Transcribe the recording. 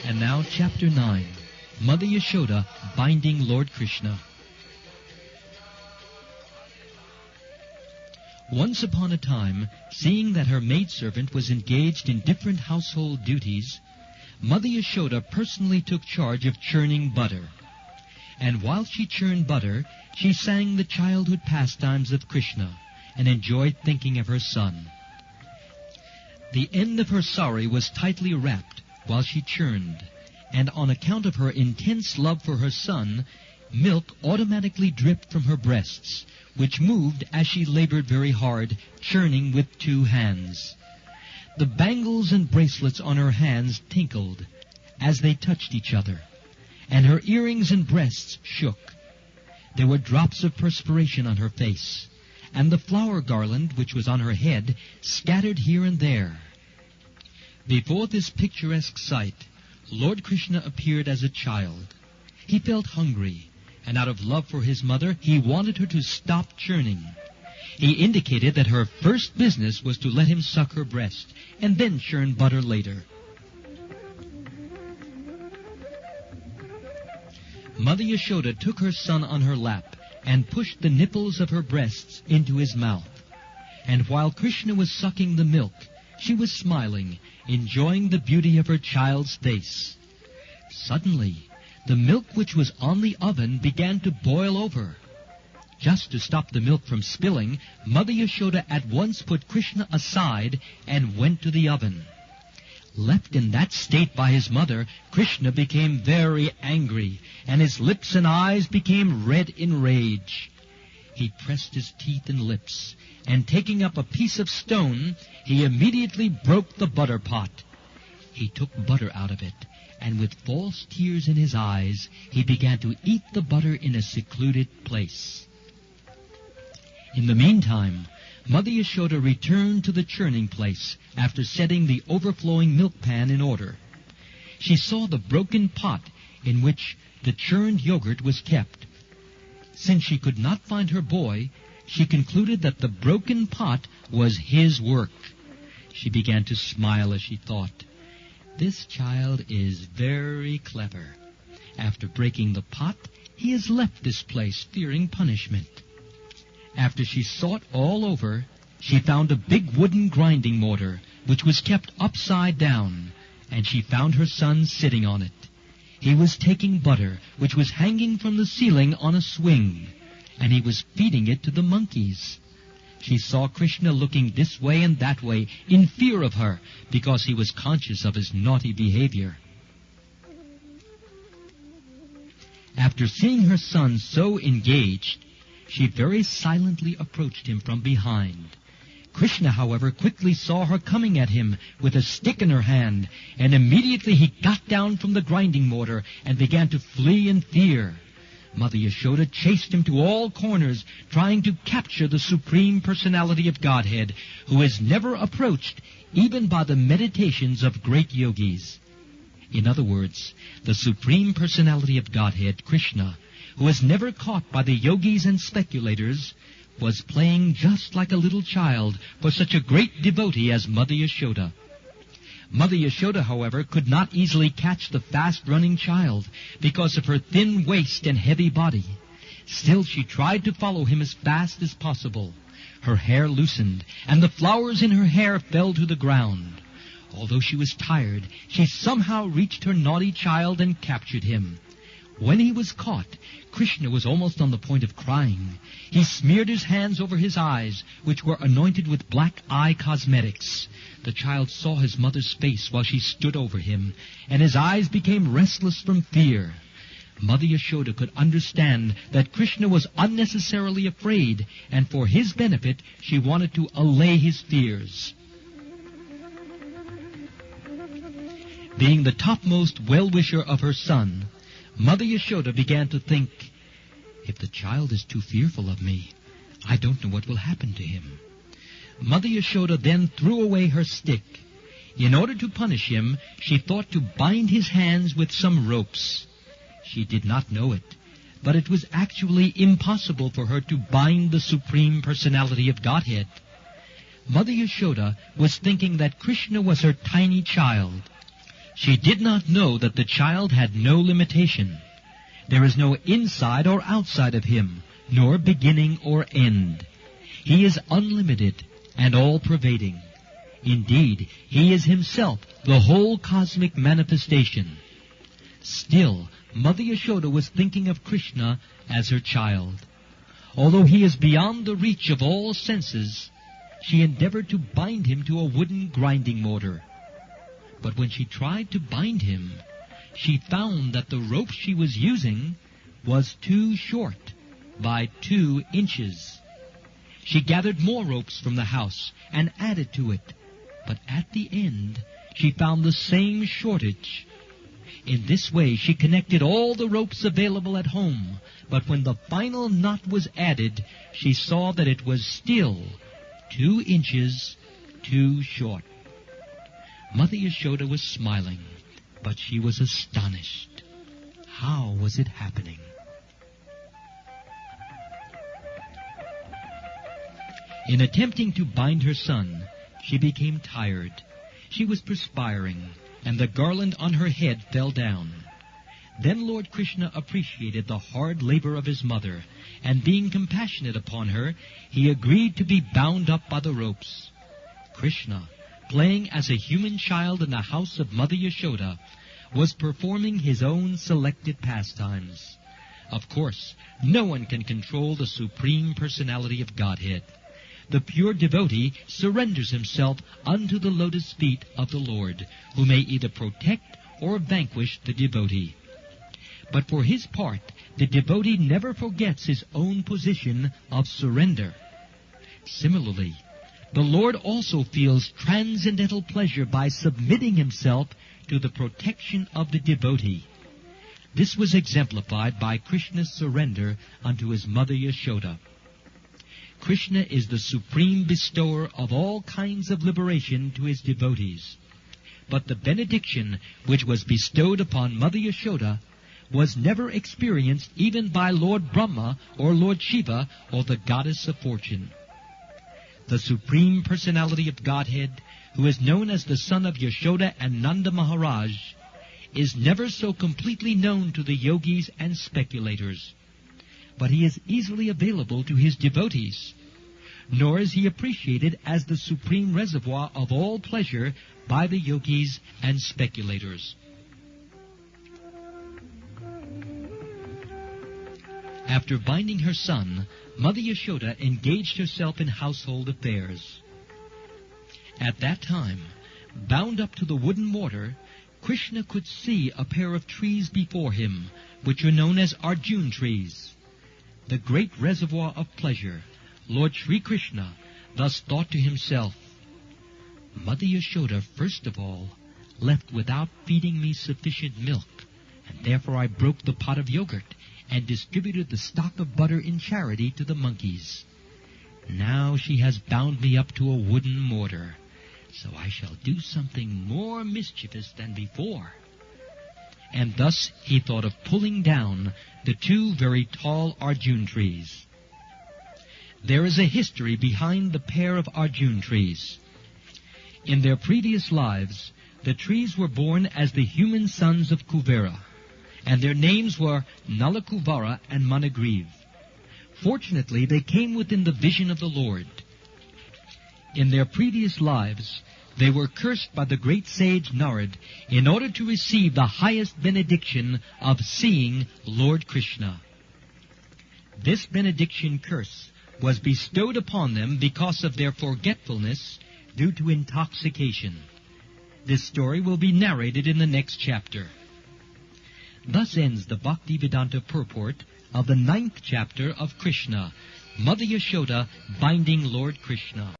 And now, Chapter 9, Mother Yasoda binding Lord Krishna. Once upon a time, seeing that her maidservant was engaged in different household duties, Mother Yasoda personally took charge of churning butter. And while she churned butter, she sang the childhood pastimes of Krishna and enjoyed thinking of her son. The end of her sari was tightly wrapped while she churned, and on account of her intense love for her son, milk automatically dripped from her breasts, which moved as she labored very hard, churning with 2 hands. The bangles and bracelets on her hands tinkled as they touched each other, and her earrings and breasts shook. There were drops of perspiration on her face, and the flower garland which was on her head scattered here and there. Before this picturesque sight, Lord Krishna appeared as a child. He felt hungry, and out of love for his mother, he wanted her to stop churning. He indicated that her first business was to let him suck her breast, and then churn butter later. Mother Yasoda took her son on her lap and pushed the nipples of her breasts into his mouth. And while Krishna was sucking the milk, she was smiling, enjoying the beauty of her child's face. Suddenly, the milk which was on the oven began to boil over. Just to stop the milk from spilling, Mother Yasoda at once put Krishna aside and went to the oven. Left in that state by his mother, Krishna became very angry, and his lips and eyes became red in rage. He pressed his teeth and lips, and taking up a piece of stone, he immediately broke the butter pot. He took butter out of it, and with false tears in his eyes, he began to eat the butter in a secluded place. In the meantime, Mother Yasoda returned to the churning place after setting the overflowing milk pan in order. She saw the broken pot in which the churned yogurt was kept. Since she could not find her boy, she concluded that the broken pot was his work. She began to smile as she thought, "This child is very clever. After breaking the pot, he has left this place fearing punishment." After she sought all over, she found a big wooden grinding mortar, which was kept upside down, and she found her son sitting on it. He was taking butter, which was hanging from the ceiling on a swing, and he was feeding it to the monkeys. She saw Krishna looking this way and that way in fear of her, because he was conscious of his naughty behavior. After seeing her son so engaged, she very silently approached him from behind. Krishna, however, quickly saw her coming at him with a stick in her hand, and immediately he got down from the grinding mortar and began to flee in fear. Mother Yasoda chased him to all corners, trying to capture the Supreme Personality of Godhead, who is never approached even by the meditations of great yogis. In other words, the Supreme Personality of Godhead, Krishna, who is never caught by the yogis and speculators, was playing just like a little child for such a great devotee as Mother Yasoda. Mother Yasoda, however, could not easily catch the fast-running child because of her thin waist and heavy body. Still, she tried to follow him as fast as possible. Her hair loosened, and the flowers in her hair fell to the ground. Although she was tired, she somehow reached her naughty child and captured him. When he was caught, Krishna was almost on the point of crying. He smeared his hands over his eyes, which were anointed with black eye cosmetics. The child saw his mother's face while she stood over him, and his eyes became restless from fear. Mother Yasoda could understand that Krishna was unnecessarily afraid, and for his benefit she wanted to allay his fears. Being the topmost well-wisher of her son, Mother Yasoda began to think, "If the child is too fearful of me, I don't know what will happen to him." Mother Yasoda then threw away her stick. In order to punish him, she thought to bind his hands with some ropes. She did not know it. but it was actually impossible for her to bind the Supreme Personality of Godhead. Mother Yasoda was thinking that Krishna was her tiny child. She did not know that the child had no limitation. There is no inside or outside of him, nor beginning or end. He is unlimited and all-pervading. Indeed, he is himself the whole cosmic manifestation. Still, Mother Yasoda was thinking of Krishna as her child. Although he is beyond the reach of all senses, she endeavored to bind him to a wooden grinding mortar. But when she tried to bind him, she found that the rope she was using was too short by 2 inches. She gathered more ropes from the house and added to it, but at the end she found the same shortage. In this way she connected all the ropes available at home, but when the final knot was added, she saw that it was still 2 inches too short. Mother Yasoda was smiling, but she was astonished. How was it happening? In attempting to bind her son, she became tired. She was perspiring, and the garland on her head fell down. Then Lord Krishna appreciated the hard labor of his mother, and being compassionate upon her, he agreed to be bound up by the ropes. Krishna, playing as a human child in the house of Mother Yasoda, was performing his own selected pastimes. Of course, no one can control the Supreme Personality of Godhead. The pure devotee surrenders himself unto the lotus feet of the Lord, who may either protect or vanquish the devotee. But for his part, the devotee never forgets his own position of surrender. Similarly, the Lord also feels transcendental pleasure by submitting himself to the protection of the devotee. This was exemplified by Krishna's surrender unto his mother Yasoda. Krishna is the supreme bestower of all kinds of liberation to his devotees. But the benediction which was bestowed upon Mother Yasoda was never experienced even by Lord Brahma or Lord Shiva or the goddess of fortune. The Supreme Personality of Godhead, who is known as the son of Yasoda and Nanda Maharaj, is never so completely known to the yogis and speculators. But he is easily available to his devotees. Nor is he appreciated as the supreme reservoir of all pleasure by the yogis and speculators. After binding her son, Mother Yasoda engaged herself in household affairs. At that time, bound up to the wooden mortar, Krishna could see a pair of trees before him, which are known as Arjun trees. The great reservoir of pleasure, Lord Sri Krishna thus thought to himself, Mother Yasoda, first of all, left without feeding me sufficient milk, and therefore I broke the pot of yogurt and distributed the stock of butter in charity to the monkeys. Now she has bound me up to a wooden mortar, so I shall do something more mischievous than before. And thus he thought of pulling down the 2 very tall Arjun trees. There is a history behind the pair of Arjun trees. In their previous lives, the trees were born as the human sons of Kuvera, and their names were Nalakuvara and Managriv. Fortunately, they came within the vision of the Lord. In their previous lives, they were cursed by the great sage Narad in order to receive the highest benediction of seeing Lord Krishna. This benediction curse was bestowed upon them because of their forgetfulness due to intoxication. This story will be narrated in the next chapter. Thus ends the Bhaktivedanta purport of the 9th chapter of Krishna, Mother Yasoda binding Lord Krishna.